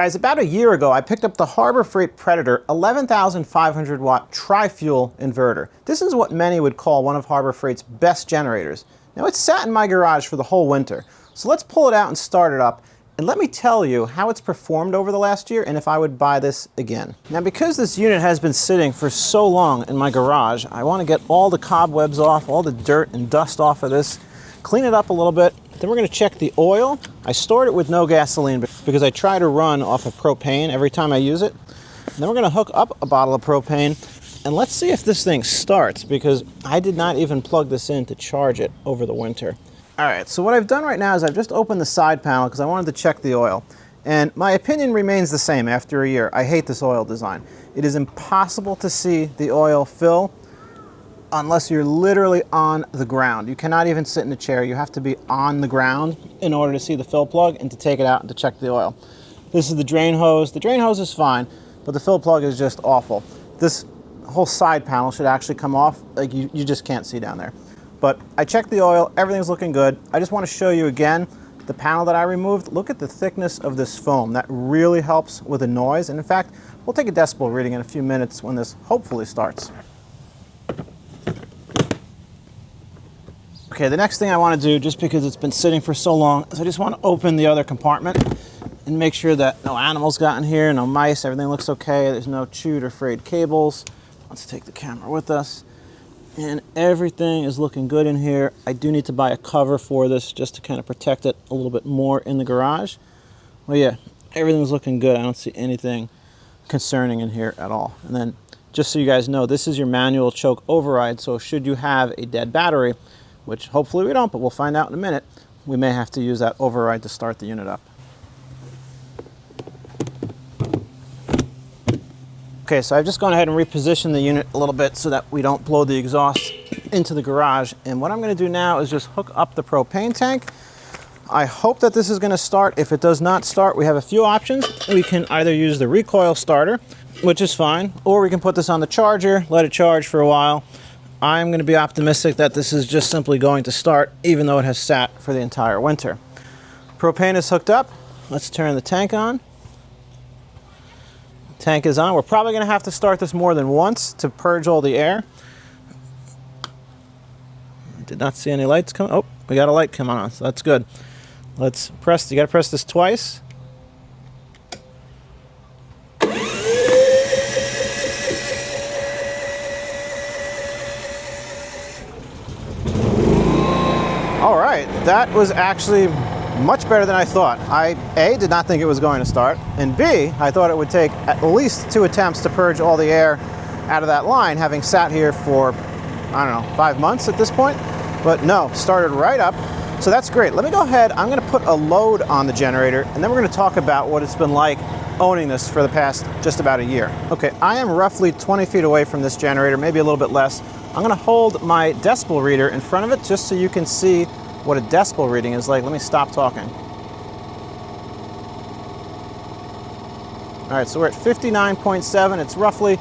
Guys, about a year ago, I picked up the Harbor Freight Predator 11,500 watt Tri-Fuel Inverter. This is what many would call one of Harbor Freight's best generators. Now, it's sat in my garage for the whole winter, so let's pull it out and start it up, and let me tell you how it's performed over the last year and if I would buy this again. Now, because this unit has been sitting for so long in my garage, I want to get all the cobwebs off, all the dirt and dust off of this, clean it up a little bit. Then we're going to check the oil. I stored it with no gasoline because I try to run off of propane every time I use it. And then we're going to hook up a bottle of propane and let's see if this thing starts, because I did not even plug this in to charge it over the winter. All right, so what I've done right now is I've just opened the side panel because I wanted to check the oil. And my opinion remains the same after a year. I hate this oil design. It is impossible to see the oil fill unless you're literally on the ground. You cannot even sit in a chair. You have to be on the ground in order to see the fill plug and to take it out and to check the oil. This is the drain hose. The drain hose is fine, but the fill plug is just awful. This whole side panel should actually come off. Like you just can't see down there. But I checked the oil, everything's looking good. I just want to show you again the panel that I removed. Look at the thickness of this foam. That really helps with the noise. And in fact, we'll take a decibel reading in a few minutes when this hopefully starts. Okay, the next thing I want to do, just because it's been sitting for so long, is I just want to open the other compartment and make sure that no animals got in here, no mice, everything looks okay. There's no chewed or frayed cables. Let's take the camera with us. And everything is looking good in here. I do need to buy a cover for this just to kind of protect it a little bit more in the garage. Well, yeah, everything's looking good. I don't see anything concerning in here at all. And then, just so you guys know, this is your manual choke override, so should you have a dead battery, which hopefully we don't, but we'll find out in a minute, we may have to use that override to start the unit up. Okay, so I've just gone ahead and repositioned the unit a little bit so that we don't blow the exhaust into the garage. And what I'm going to do now is just hook up the propane tank. I hope that this is going to start. If it does not start, we have a few options. We can either use the recoil starter, which is fine, or we can put this on the charger, let it charge for a while. I'm going to be optimistic that this is just simply going to start, even though it has sat for the entire winter. Propane is hooked up. Let's turn the tank on. Tank is on. We're probably going to have to start this more than once to purge all the air. Did not see any lights come. Oh, we got a light coming on, so that's good. Let's press. You got to press this twice. All right, that was actually much better than I thought. I, A, did not think it was going to start, and B, I thought it would take at least 2 attempts to purge all the air out of that line, having sat here for, I don't know, 5 months at this point. But no, started right up. So that's great. Let me go ahead. I'm going to put a load on the generator, and then we're going to talk about what it's been like owning this for the past just about a year. Okay, I am roughly 20 feet away from this generator, maybe a little bit less. I'm going to hold my decibel reader in front of it just so you can see what a decibel reading is like. Let me stop talking. All right, so we're at 59.7. It's roughly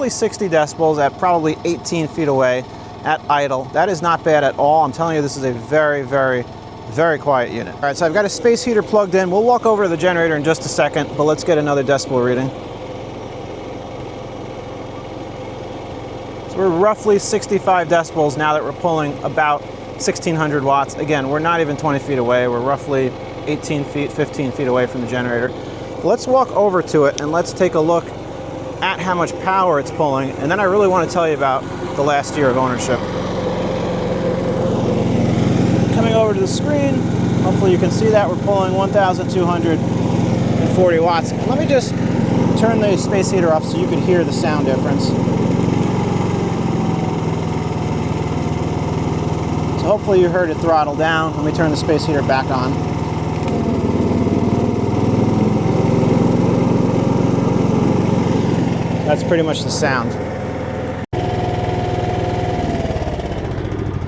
60 decibels at probably 18 feet away at idle. That is not bad at all. I'm telling you, this is a very, very, very quiet unit. All right, so I've got a space heater plugged in. We'll walk over to the generator in just a second, but let's get another decibel reading. So we're roughly 65 decibels now that we're pulling about 1,600 watts. Again, we're not even 20 feet away. We're roughly 18 feet, 15 feet away from the generator. Let's walk over to it and let's take a look at how much power it's pulling. And then I really want to tell you about the last year of ownership. Coming over to the screen, hopefully you can see that we're pulling 1,240 watts. Let me just turn the space heater off so you can hear the sound difference. So hopefully you heard it throttle down. Let me turn the space heater back on. That's pretty much the sound.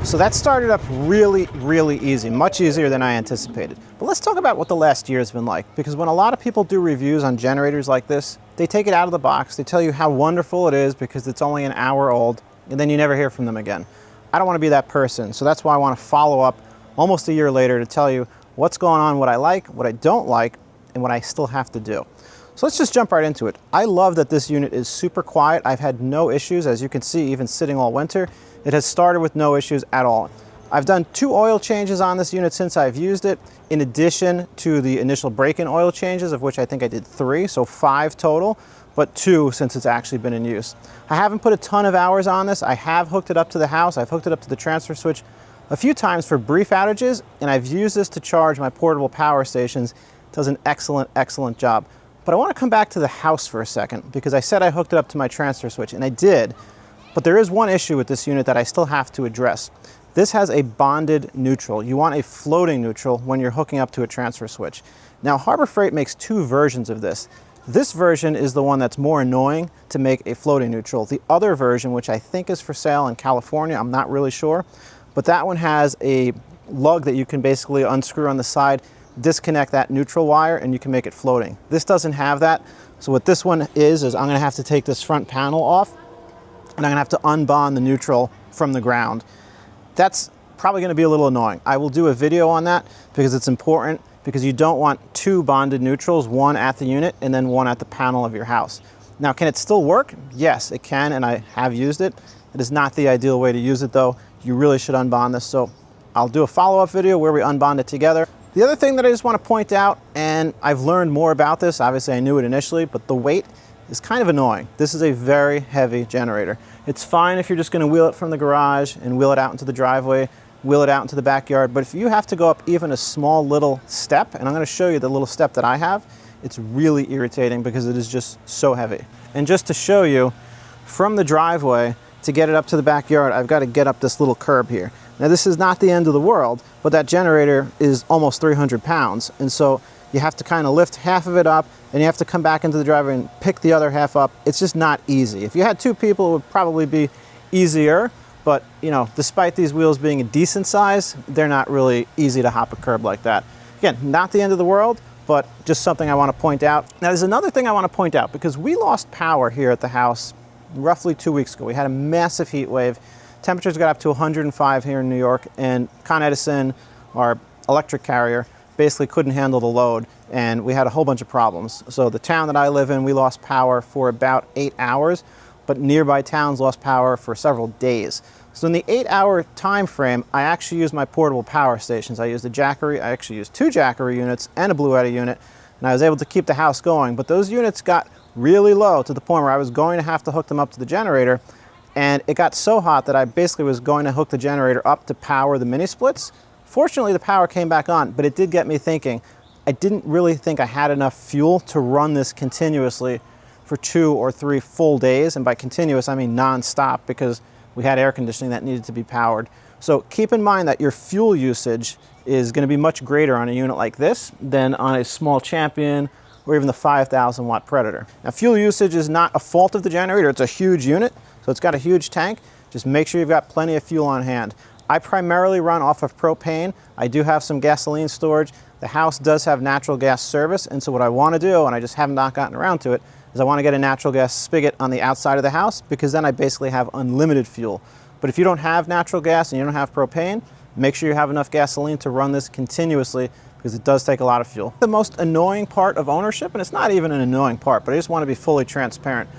So that started up really, really easy, much easier than I anticipated. But let's talk about what the last year has been like, because when a lot of people do reviews on generators like this, they take it out of the box, they tell you how wonderful it is because it's only an hour old, and then you never hear from them again. I don't want to be that person, so that's why I want to follow up almost a year later to tell you what's going on, what I like, what I don't like, and what I still have to do. So let's just jump right into it. I love that this unit is super quiet. I've had no issues, as you can see, even sitting all winter. It has started with no issues at all. I've done 2 oil changes on this unit since I've used it, in addition to the initial break-in oil changes, of which I think I did 3, so 5 total, but 2 since it's actually been in use. I haven't put a ton of hours on this. I have hooked it up to the house. I've hooked it up to the transfer switch a few times for brief outages, and I've used this to charge my portable power stations. It does an excellent, excellent job. But I want to come back to the house for a second, because I said I hooked it up to my transfer switch, and I did, but there is one issue with this unit that I still have to address. This has a bonded neutral. You want a floating neutral when you're hooking up to a transfer switch. Now, Harbor Freight makes 2 versions of this. This version is the one that's more annoying to make a floating neutral. The other version, which I think is for sale in California, I'm not really sure, but that one has a lug that you can basically unscrew on the side, disconnect that neutral wire, and you can make it floating. This doesn't have that. So what this one is I'm gonna have to take this front panel off, and I'm gonna have to unbond the neutral from the ground. That's probably gonna be a little annoying. I will do a video on that because it's important, because you don't want 2 bonded neutrals, one at the unit and then one at the panel of your house. Now, can it still work? Yes, it can, and I have used it. It is not the ideal way to use it though. You really should unbond this, so I'll do a follow-up video where we unbond it together. The other thing that I just want to point out, and I've learned more about this, obviously I knew it initially, but the weight is kind of annoying. This is a very heavy generator. It's fine if you're just going to wheel it from the garage and wheel it out into the driveway, wheel it out into the backyard, but if you have to go up even a small little step, and I'm going to show you the little step that I have, it's really irritating because it is just so heavy. And just to show you, from the driveway to get it up to the backyard, I've got to get up this little curb here. Now, this is not the end of the world, but that generator is almost 300 pounds, and so you have to kind of lift half of it up, and you have to come back into the driveway and pick the other half up. It's just not easy. If you had 2 people, it would probably be easier, but you know, despite these wheels being a decent size, they're not really easy to hop a curb like that. Again, not the end of the world, but just something I want to point out. Now, there's another thing I want to point out, because we lost power here at the house roughly 2 weeks ago. We had a massive heat wave. Temperatures got up to 105 here in New York, and Con Edison, our electric carrier, basically couldn't handle the load, and we had a whole bunch of problems. So the town that I live in, we lost power for about 8 hours, but nearby towns lost power for several days. So in the 8-hour time frame, I actually used my portable power stations. I used a Jackery, I actually used 2 Jackery units and a Blue Eddy unit, and I was able to keep the house going, but those units got really low to the point where I was going to have to hook them up to the generator, and it got so hot that I basically was going to hook the generator up to power the mini splits. Fortunately, the power came back on, but it did get me thinking. I didn't really think I had enough fuel to run this continuously for 2 or 3 full days, and by continuous I mean non-stop, because we had air conditioning that needed to be powered. So keep in mind that your fuel usage is going to be much greater on a unit like this than on a small Champion or even the 5,000 watt Predator. Now, fuel usage is not a fault of the generator. It's a huge unit, so it's got a huge tank. Just make sure you've got plenty of fuel on hand. I primarily run off of propane. I do have some gasoline storage. The house does have natural gas service, and so what I want to do, and I just have not gotten around to it, is I want to get a natural gas spigot on the outside of the house, because then I basically have unlimited fuel. But if you don't have natural gas and you don't have propane, make sure you have enough gasoline to run this continuously, because it does take a lot of fuel. The most annoying part of ownership, and it's not even an annoying part, but I just want to be fully transparent,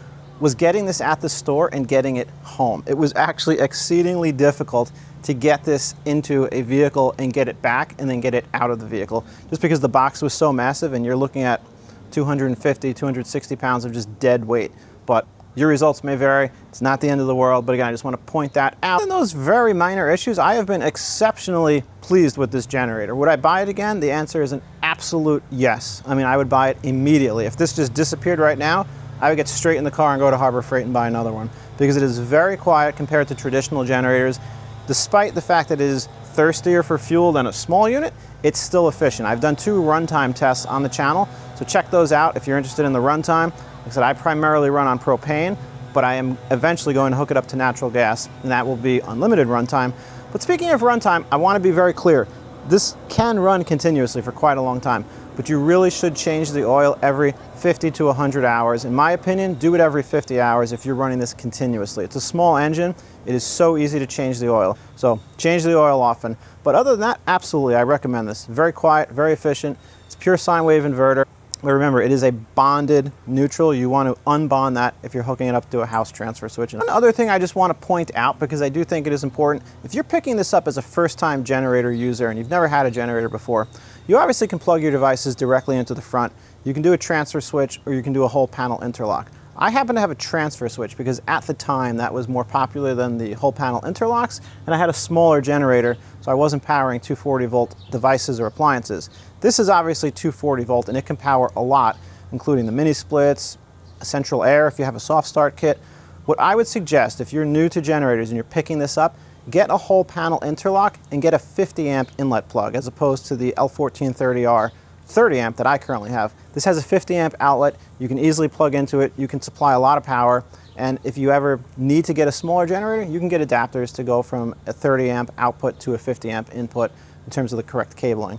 was getting this at the store and getting it home. It was actually exceedingly difficult to get this into a vehicle and get it back and then get it out of the vehicle, just because the box was so massive and you're looking at 250, 260 pounds of just dead weight. But your results may vary. It's not the end of the world, but again, I just want to point that out. In those very minor issues, I have been exceptionally pleased with this generator. Would I buy it again? The answer is an absolute yes. I mean, I would buy it immediately. If this just disappeared right now, I would get straight in the car and go to Harbor Freight and buy another one, because it is very quiet compared to traditional generators. Despite the fact that it is thirstier for fuel than a small unit, it's still efficient. I've done 2 runtime tests on the channel, so check those out if you're interested in the runtime. Like I said, I primarily run on propane, but I am eventually going to hook it up to natural gas, and that will be unlimited runtime. But speaking of runtime, I want to be very clear. This can run continuously for quite a long time, but you really should change the oil every 50 to 100 hours. In my opinion, do it every 50 hours if you're running this continuously. It's a small engine. It is so easy to change the oil. So change the oil often. But other than that, absolutely, I recommend this. Very quiet, very efficient. It's pure sine wave inverter. But remember, it is a bonded neutral. You want to unbond that if you're hooking it up to a house transfer switch. And another thing I just want to point out, because I do think it is important, if you're picking this up as a first-time generator user and you've never had a generator before, you obviously can plug your devices directly into the front. You can do a transfer switch, or you can do a whole panel interlock. I happen to have a transfer switch because at the time that was more popular than the whole panel interlocks, and I had a smaller generator, so I wasn't powering 240 volt devices or appliances. This is obviously 240 volt and it can power a lot, including the mini splits, central air if you have a soft start kit. What I would suggest if you're new to generators and you're picking this up, get a whole panel interlock and get a 50 amp inlet plug as opposed to the L1430R 30 amp that I currently have. This has a 50 amp outlet. You can easily plug into it. You can supply a lot of power. And if you ever need to get a smaller generator, you can get adapters to go from a 30 amp output to a 50 amp input in terms of the correct cabling.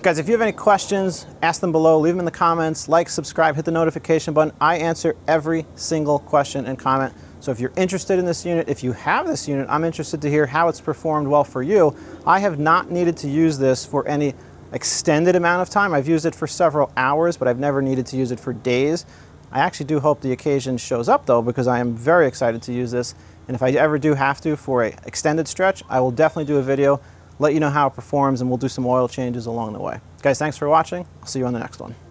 Guys, if you have any questions, ask them below, leave them in the comments, like, subscribe, hit the notification button. I answer every single question and comment. So if you're interested in this unit, if you have this unit, I'm interested to hear how it's performed well for you. I have not needed to use this for any extended amount of time. I've used it for several hours, but I've never needed to use it for days. I actually do hope the occasion shows up though, because I am very excited to use this. And if I ever do have to for an extended stretch, I will definitely do a video, let you know how it performs, and we'll do some oil changes along the way. Guys, thanks for watching. I'll see you on the next one.